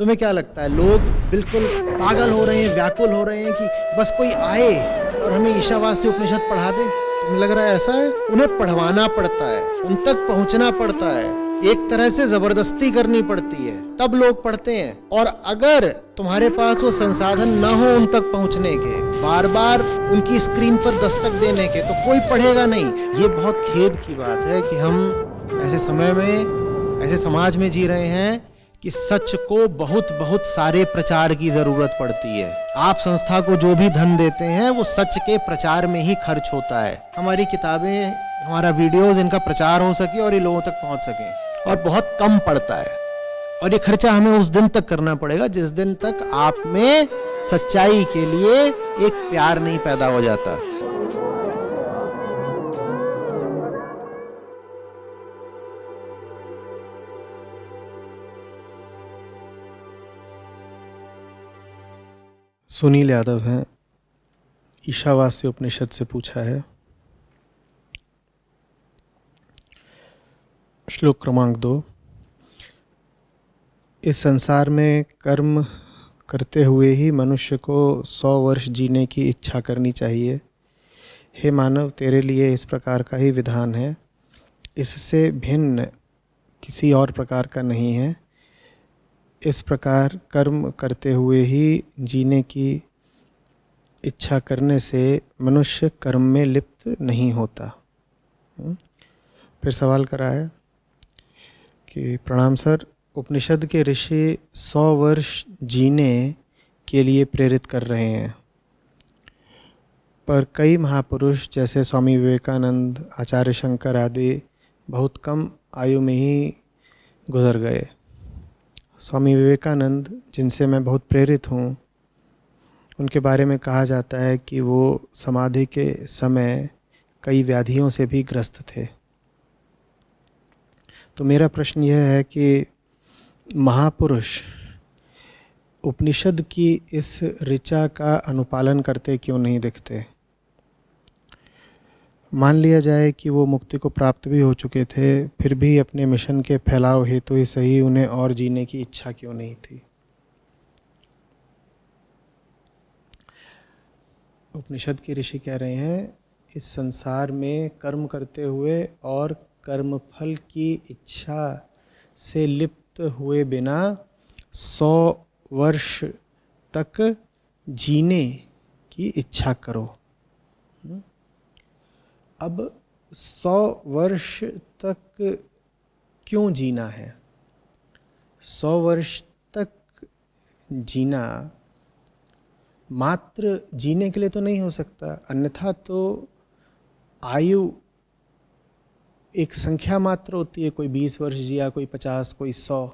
तुम्हें क्या लगता है, लोग बिल्कुल पागल हो रहे हैं, व्याकुल हो रहे हैं कि बस कोई आए और हमें ईशावास्य उपनिषद पढ़ा दे? तुम्हें लग रहा है ऐसा है? उन्हें पढ़वाना पड़ता है, उन तक पहुंचना पड़ता है, एक तरह से जबरदस्ती करनी पड़ती है, तब लोग पढ़ते हैं। और अगर तुम्हारे पास वो संसाधन न हो उन तक पहुंचने के, बार बार उनकी स्क्रीन पर दस्तक देने के, तो कोई पढ़ेगा नहीं। ये बहुत खेद की बात है कि हम ऐसे समय में, ऐसे समाज में जी रहे हैं कि सच को बहुत बहुत सारे प्रचार की जरूरत पड़ती है। आप संस्था को जो भी धन देते हैं वो सच के प्रचार में ही खर्च होता है। हमारी किताबें, हमारा वीडियोस, इनका प्रचार हो सके और ये लोगों तक पहुंच सके, और बहुत कम पड़ता है। और ये खर्चा हमें उस दिन तक करना पड़ेगा जिस दिन तक आप में सच्चाई के लिए एक प्यार नहीं पैदा हो जाता। सुनील यादव हैं, ईशावास्य उपनिषद से पूछा है। श्लोक क्रमांक 2। इस संसार में कर्म करते हुए ही मनुष्य को 100 वर्ष जीने की इच्छा करनी चाहिए। हे मानव, तेरे लिए इस प्रकार का ही विधान है, इससे भिन्न किसी और प्रकार का नहीं है। इस प्रकार कर्म करते हुए ही जीने की इच्छा करने से मनुष्य कर्म में लिप्त नहीं होता। फिर सवाल करा है कि प्रणाम सर, उपनिषद के ऋषि 100 वर्ष जीने के लिए प्रेरित कर रहे हैं, पर कई महापुरुष जैसे स्वामी विवेकानंद, आचार्य शंकर आदि बहुत कम आयु में ही गुजर गए। स्वामी विवेकानंद, जिनसे मैं बहुत प्रेरित हूँ, उनके बारे में कहा जाता है कि वो समाधि के समय कई व्याधियों से भी ग्रस्त थे। तो मेरा प्रश्न यह है कि महापुरुष उपनिषद की इस ऋचा का अनुपालन करते क्यों नहीं दिखते? मान लिया जाए कि वो मुक्ति को प्राप्त भी हो चुके थे, फिर भी अपने मिशन के फैलाव हेतु ही सही उन्हें और जीने की इच्छा क्यों नहीं थी? उपनिषद के ऋषि कह रहे हैं, इस संसार में कर्म करते हुए और कर्मफल की इच्छा से लिप्त हुए बिना 100 वर्ष तक जीने की इच्छा करो। अब 100 वर्ष तक क्यों जीना है? 100 वर्ष तक जीना मात्र जीने के लिए तो नहीं हो सकता, अन्यथा तो आयु एक संख्या मात्र होती है। कोई 20 वर्ष जिया, कोई 50, कोई 100।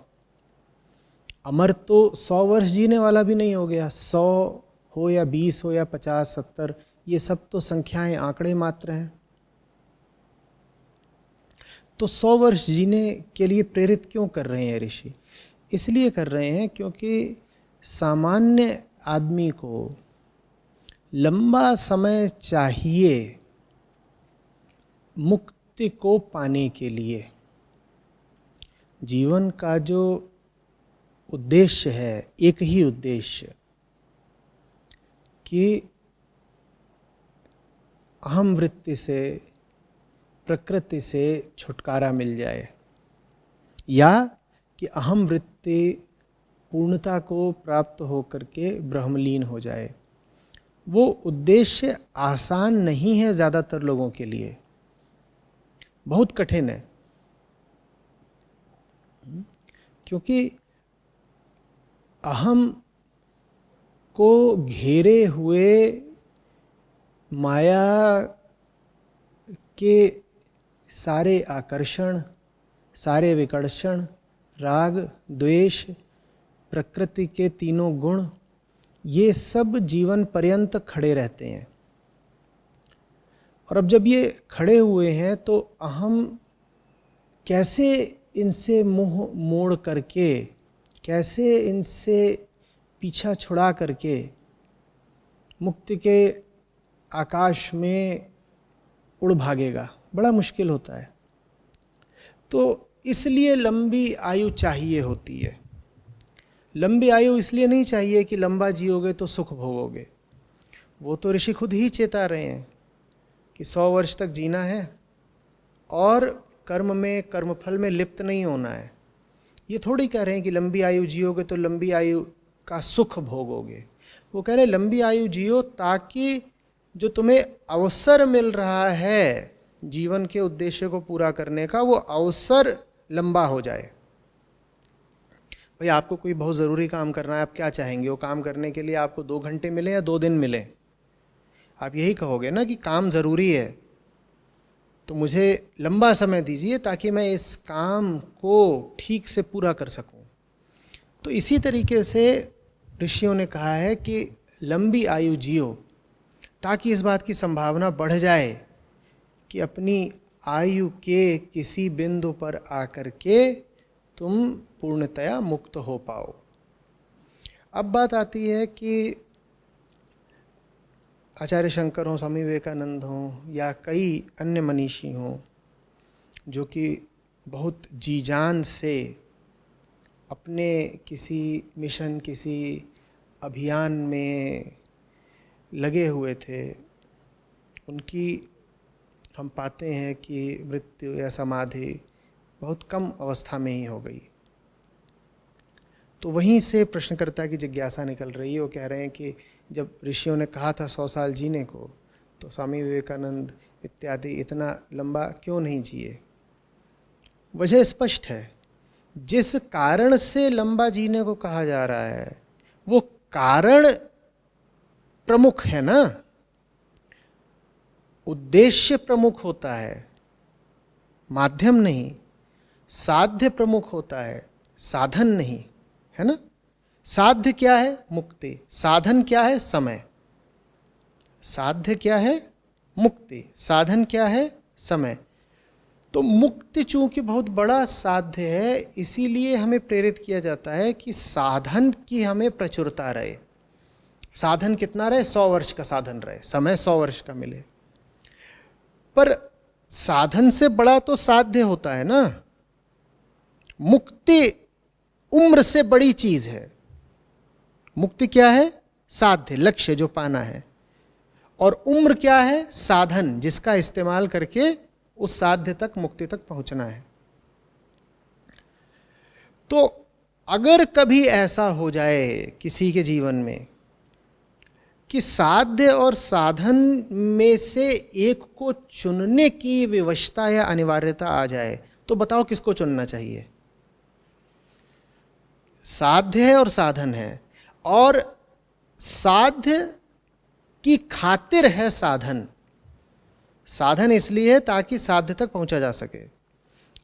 अमर तो 100 वर्ष जीने वाला भी नहीं हो गया। 100 हो या 20 हो या 50, 70, ये सब तो संख्याएं, आंकड़े मात्र हैं। तो 100 वर्ष जीने के लिए प्रेरित क्यों कर रहे हैं ऋषि? इसलिए कर रहे हैं क्योंकि सामान्य आदमी को लंबा समय चाहिए मुक्ति को पाने के लिए। जीवन का जो उद्देश्य है, एक ही उद्देश्य, कि अहम वृत्ति से, प्रकृति से छुटकारा मिल जाए, या कि अहम वृत्ति पूर्णता को प्राप्त होकर के ब्रह्मलीन हो जाए। वो उद्देश्य आसान नहीं है ज़्यादातर लोगों के लिए, बहुत कठिन है। क्योंकि अहम को घेरे हुए माया के सारे आकर्षण, सारे विकर्षण, राग, द्वेष, प्रकृति के तीनों गुण, ये सब जीवन पर्यंत खड़े रहते हैं। और अब जब ये खड़े हुए हैं तो अहम कैसे इनसे मुंह मोड़ करके, कैसे इनसे पीछा छुड़ा करके मुक्ति के आकाश में उड़ भागेगा? बड़ा मुश्किल होता है। तो इसलिए लंबी आयु चाहिए होती है। लंबी आयु इसलिए नहीं चाहिए कि लंबा जियोगे तो सुख भोगोगे। वो तो ऋषि खुद ही चेता रहे हैं कि 100 वर्ष तक जीना है और कर्म में, कर्मफल में लिप्त नहीं होना है। ये थोड़ी कह रहे हैं कि लंबी आयु जियोगे तो लंबी आयु का सुख भोगोगे। वो कह रहे हैं लंबी आयु जियो ताकि जो तुम्हें अवसर मिल रहा है जीवन के उद्देश्य को पूरा करने का, वो अवसर लंबा हो जाए। भाई आपको कोई बहुत ज़रूरी काम करना है, आप क्या चाहेंगे? वो काम करने के लिए आपको 2 घंटे मिले या 2 दिन मिले? आप यही कहोगे ना कि काम ज़रूरी है तो मुझे लंबा समय दीजिए ताकि मैं इस काम को ठीक से पूरा कर सकूं। तो इसी तरीके से ऋषियों ने कहा है कि लंबी आयु जियो ताकि इस बात की संभावना बढ़ जाए कि अपनी आयु के किसी बिंदु पर आकर के तुम पूर्णतया मुक्त हो पाओ। अब बात आती है कि आचार्य शंकर हों, स्वामी विवेकानंद हों या कई अन्य मनीषी हों जो कि बहुत जी जान से अपने किसी मिशन, किसी अभियान में लगे हुए थे, उनकी हम पाते हैं कि मृत्यु या समाधि बहुत कम अवस्था में ही हो गई। तो वहीं से प्रश्नकर्ता की जिज्ञासा निकल रही है। वो कह रहे हैं कि जब ऋषियों ने कहा था 100 साल जीने को, तो स्वामी विवेकानंद इत्यादि इतना लंबा क्यों नहीं जिए? वजह स्पष्ट है, जिस कारण से लंबा जीने को कहा जा रहा है वो कारण प्रमुख है ना, उद्देश्य प्रमुख होता है, माध्यम नहीं। साध्य प्रमुख होता है, साधन नहीं, है ना। साध्य क्या है? मुक्ति। साधन क्या है? समय। साध्य क्या है? मुक्ति। साधन क्या है? समय। तो मुक्ति चूंकि बहुत बड़ा साध्य है, इसीलिए हमें प्रेरित किया जाता है कि साधन की हमें प्रचुरता रहे। साधन कितना रहे? 100 वर्ष का साधन रहे, समय 100 वर्ष का मिले। पर साधन से बड़ा तो साध्य होता है ना। मुक्ति उम्र से बड़ी चीज है। मुक्ति क्या है? साध्य, लक्ष्य जो पाना है। और उम्र क्या है? साधन, जिसका इस्तेमाल करके उस साध्य तक, मुक्ति तक पहुंचना है। तो अगर कभी ऐसा हो जाए किसी के जीवन में कि साध्य और साधन में से एक को चुनने की विवशता या अनिवार्यता आ जाए, तो बताओ किसको चुनना चाहिए? साध्य है और साधन है, और साध्य की खातिर है साधन। साधन इसलिए है ताकि साध्य तक पहुंचा जा सके।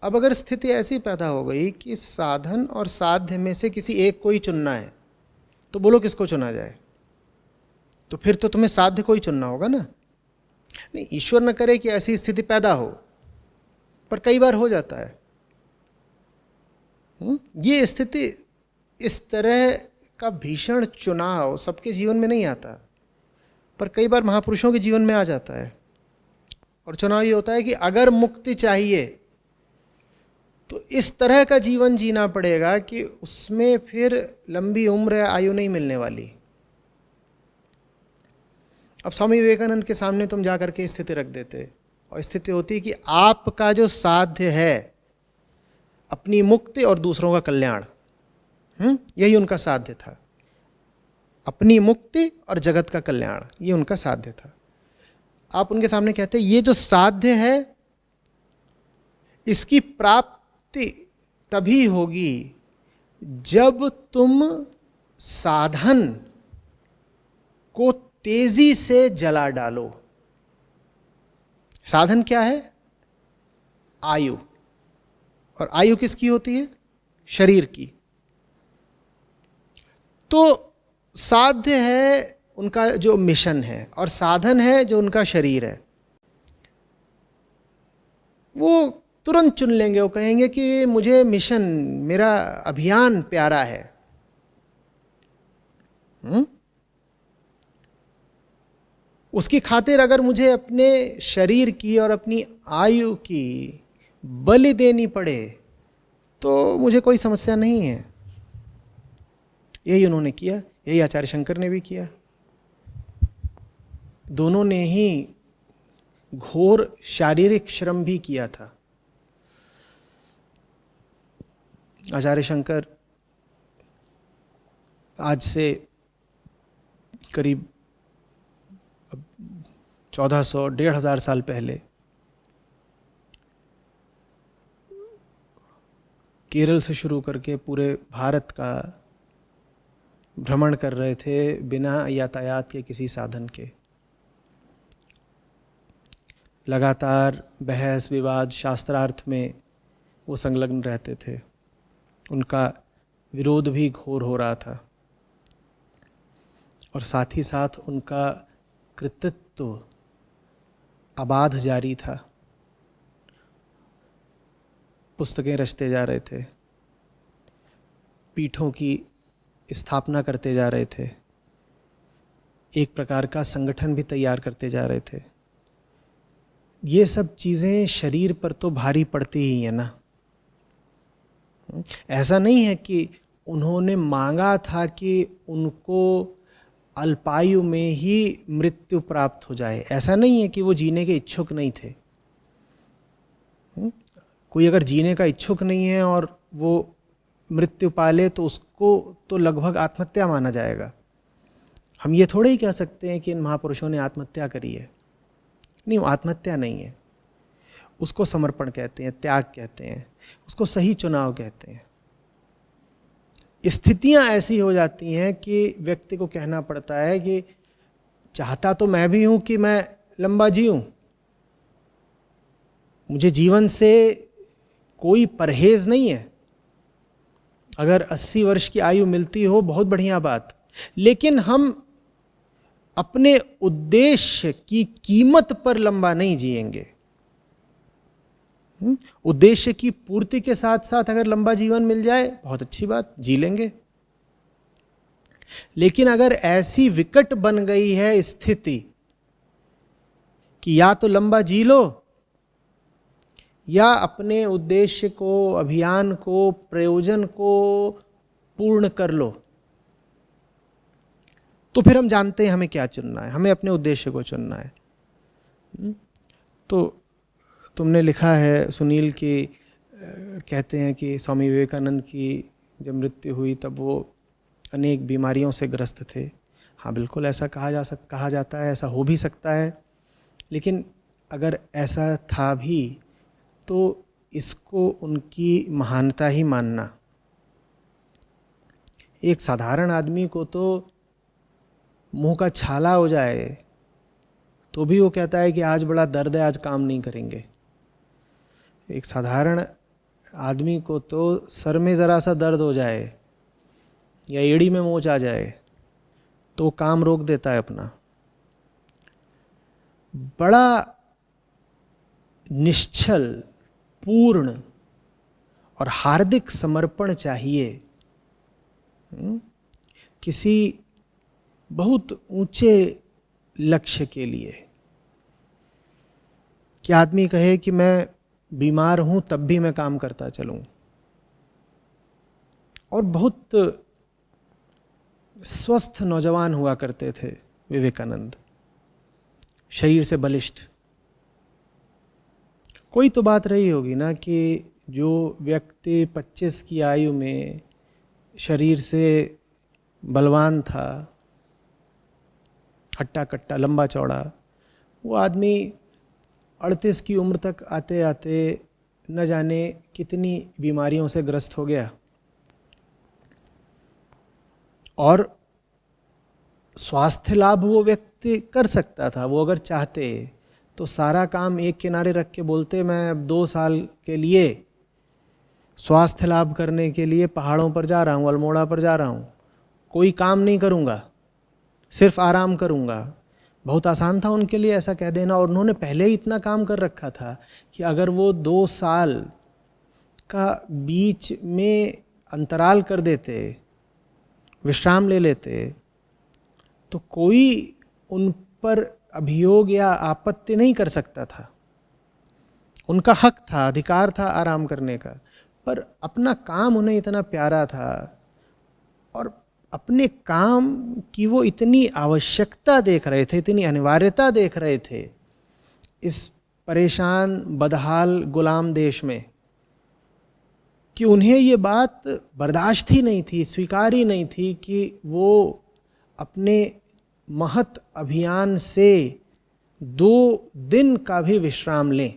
अब अगर स्थिति ऐसी पैदा हो गई कि साधन और साध्य में से किसी एक को ही चुनना है, तो बोलो किसको चुना जाए? तो फिर तो तुम्हें साध्य को ही चुनना होगा ना। नहीं, ईश्वर न करे कि ऐसी स्थिति पैदा हो, पर कई बार हो जाता है। ये स्थिति, इस तरह का भीषण चुनाव सबके जीवन में नहीं आता, पर कई बार महापुरुषों के जीवन में आ जाता है। और चुनाव ये होता है कि अगर मुक्ति चाहिए तो इस तरह का जीवन जीना पड़ेगा कि उसमें फिर लंबी उम्र या आयु नहीं मिलने वाली। अब स्वामी विवेकानंद के सामने तुम जाकर के स्थिति रख देते, और स्थिति होती कि आपका जो साध्य है अपनी मुक्ति और दूसरों का कल्याण, यही उनका साध्य था। अपनी मुक्ति और जगत का कल्याण, ये उनका साध्य था। आप उनके सामने कहते ये जो साध्य है इसकी प्राप्ति तभी होगी जब तुम साधन को तेजी से जला डालो। साधन क्या है? आयु। और आयु किसकी होती है? शरीर की। तो साध्य है उनका जो मिशन है, और साधन है जो उनका शरीर है। वो तुरंत चुन लेंगे, वो कहेंगे कि मुझे मिशन, मेरा अभियान प्यारा है। उसकी खातिर अगर मुझे अपने शरीर की और अपनी आयु की बलि देनी पड़े तो मुझे कोई समस्या नहीं है। यही उन्होंने किया, यही आचार्य शंकर ने भी किया। दोनों ने ही घोर शारीरिक श्रम भी किया था। आचार्य शंकर आज से करीब 1400-1500 साल पहले केरल से शुरू करके पूरे भारत का भ्रमण कर रहे थे बिना यातायात के, किसी साधन के। लगातार बहस विवाद शास्त्रार्थ में वो संलग्न रहते थे। उनका विरोध भी घोर हो रहा था और साथ ही साथ उनका कृतित्व अबाध जारी था। पुस्तकें रचते जा रहे थे, पीठों की स्थापना करते जा रहे थे, एक प्रकार का संगठन भी तैयार करते जा रहे थे। ये सब चीज़ें शरीर पर तो भारी पड़ती ही है ना। ऐसा नहीं है कि उन्होंने मांगा था कि उनको अल्पायु में ही मृत्यु प्राप्त हो जाए। ऐसा नहीं है कि वो जीने के इच्छुक नहीं थे। कोई अगर जीने का इच्छुक नहीं है और वो मृत्यु पाले तो उसको तो लगभग आत्महत्या माना जाएगा। हम ये थोड़े ही कह सकते हैं कि इन महापुरुषों ने आत्महत्या करी है। नहीं, वो आत्महत्या नहीं है, उसको समर्पण कहते हैं, त्याग कहते हैं, उसको सही चुनाव कहते हैं। स्थितियां ऐसी हो जाती हैं कि व्यक्ति को कहना पड़ता है कि चाहता तो मैं भी हूं कि मैं लंबा जीऊं, मुझे जीवन से कोई परहेज नहीं है। अगर 80 वर्ष की आयु मिलती हो बहुत बढ़िया बात, लेकिन हम अपने उद्देश्य की कीमत पर लंबा नहीं जिएंगे। उद्देश्य की पूर्ति के साथ साथ अगर लंबा जीवन मिल जाए बहुत अच्छी बात, जी लेंगे। लेकिन अगर ऐसी विकट बन गई है स्थिति कि या तो लंबा जी लो या अपने उद्देश्य को, अभियान को, प्रयोजन को पूर्ण कर लो, तो फिर हम जानते हैं हमें क्या चुनना है, हमें अपने उद्देश्य को चुनना है। तो तुमने लिखा है सुनील कि कहते हैं कि स्वामी विवेकानंद की जब मृत्यु हुई तब वो अनेक बीमारियों से ग्रस्त थे। हाँ, बिल्कुल ऐसा कहा जाता है, ऐसा हो भी सकता है। लेकिन अगर ऐसा था भी तो इसको उनकी महानता ही मानना। एक साधारण आदमी को तो मुंह का छाला हो जाए तो भी वो कहता है कि आज बड़ा दर्द है, आज काम नहीं करेंगे। एक साधारण आदमी को तो सर में ज़रा सा दर्द हो जाए या एड़ी में मोच आ जाए तो काम रोक देता है अपना। बड़ा निश्चल, पूर्ण और हार्दिक समर्पण चाहिए किसी बहुत ऊंचे लक्ष्य के लिए कि आदमी कहे कि मैं बीमार हूं तब भी मैं काम करता चलूं। और बहुत स्वस्थ नौजवान हुआ करते थे विवेकानंद, शरीर से बलिष्ठ। कोई तो बात रही होगी ना कि जो व्यक्ति 25 की आयु में शरीर से बलवान था, हट्टा कट्टा, लंबा चौड़ा, वो आदमी 38 की उम्र तक आते आते न जाने कितनी बीमारियों से ग्रस्त हो गया। और स्वास्थ्य लाभ वो व्यक्ति कर सकता था। वो अगर चाहते तो सारा काम एक किनारे रख के बोलते मैं अब 2 साल के लिए स्वास्थ्य लाभ करने के लिए पहाड़ों पर जा रहा हूँ, अल्मोड़ा पर जा रहा हूँ, कोई काम नहीं करूँगा, सिर्फ आराम करूँगा। बहुत आसान था उनके लिए ऐसा कह देना। और उन्होंने पहले ही इतना काम कर रखा था कि अगर वो 2 साल का बीच में अंतराल कर देते, विश्राम ले लेते, तो कोई उन पर अभियोग या आपत्ति नहीं कर सकता था। उनका हक था, अधिकार था आराम करने का। पर अपना काम उन्हें इतना प्यारा था और अपने काम की वो इतनी आवश्यकता देख रहे थे, इतनी अनिवार्यता देख रहे थे इस परेशान बदहाल गुलाम देश में, कि उन्हें ये बात बर्दाश्त ही नहीं थी, स्वीकार ही नहीं थी कि वो अपने महत अभियान से 2 दिन का भी विश्राम लें।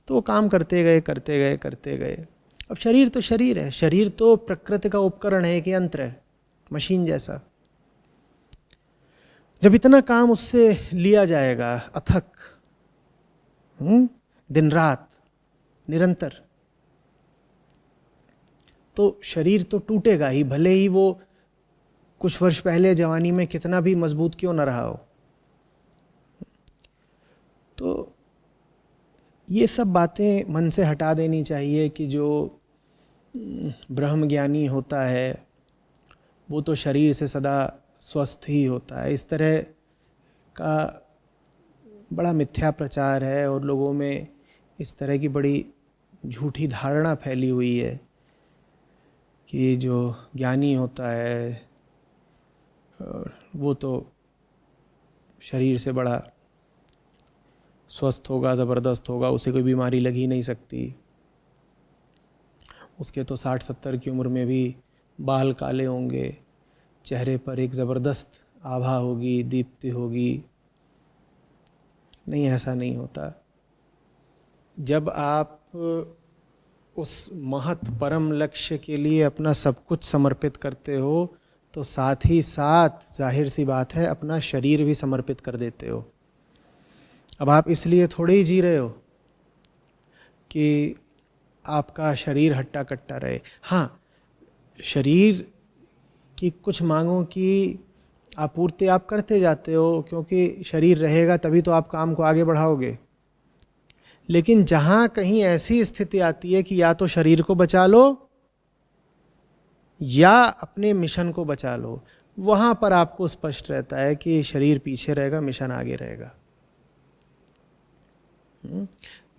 तो वो काम करते गए करते गए करते गए। अब शरीर तो शरीर है, शरीर तो प्रकृति का उपकरण है, एक यंत्र है, मशीन जैसा। जब इतना काम उससे लिया जाएगा अथक, दिन रात निरंतर, तो शरीर तो टूटेगा ही, भले ही वो कुछ वर्ष पहले जवानी में कितना भी मजबूत क्यों न रहा हो। तो ये सब बातें मन से हटा देनी चाहिए कि जो ब्रह्म ज्ञानी होता है वो तो शरीर से सदा स्वस्थ ही होता है। इस तरह का बड़ा मिथ्या प्रचार है और लोगों में इस तरह की बड़ी झूठी धारणा फैली हुई है कि जो ज्ञानी होता है वो तो शरीर से बड़ा स्वस्थ होगा, ज़बरदस्त होगा, उसे कोई बीमारी लग ही नहीं सकती, उसके तो 60-70 की उम्र में भी बाल काले होंगे, चेहरे पर एक ज़बरदस्त आभा होगी, दीप्ति होगी। नहीं, ऐसा नहीं होता। जब आप उस महत परम लक्ष्य के लिए अपना सब कुछ समर्पित करते हो तो साथ ही साथ जाहिर सी बात है अपना शरीर भी समर्पित कर देते हो। अब आप इसलिए थोड़े ही जी रहे हो कि आपका शरीर हट्टा कट्टा रहे। हाँ, शरीर की कुछ मांगों की आपूर्ति आप करते जाते हो, क्योंकि शरीर रहेगा तभी तो आप काम को आगे बढ़ाओगे। लेकिन जहाँ कहीं ऐसी स्थिति आती है कि या तो शरीर को बचा लो या अपने मिशन को बचा लो, वहाँ पर आपको स्पष्ट रहता है कि शरीर पीछे रहेगा, मिशन आगे रहेगा।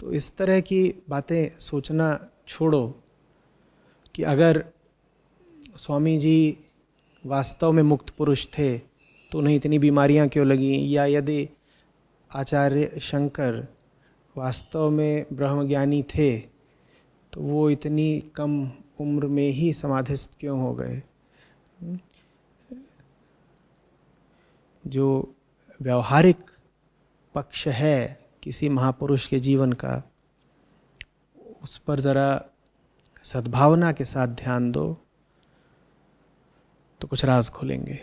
तो इस तरह की बातें सोचना छोड़ो कि अगर स्वामी जी वास्तव में मुक्त पुरुष थे तो उन्हें इतनी बीमारियां क्यों लगी, या यदि आचार्य शंकर वास्तव में ब्रह्मज्ञानी थे तो वो इतनी कम उम्र में ही समाधिस्थ क्यों हो गए। जो व्यवहारिक पक्ष है किसी महापुरुष के जीवन का, उस पर ज़रा सद्भावना के साथ ध्यान दो तो कुछ राज खुलेंगे।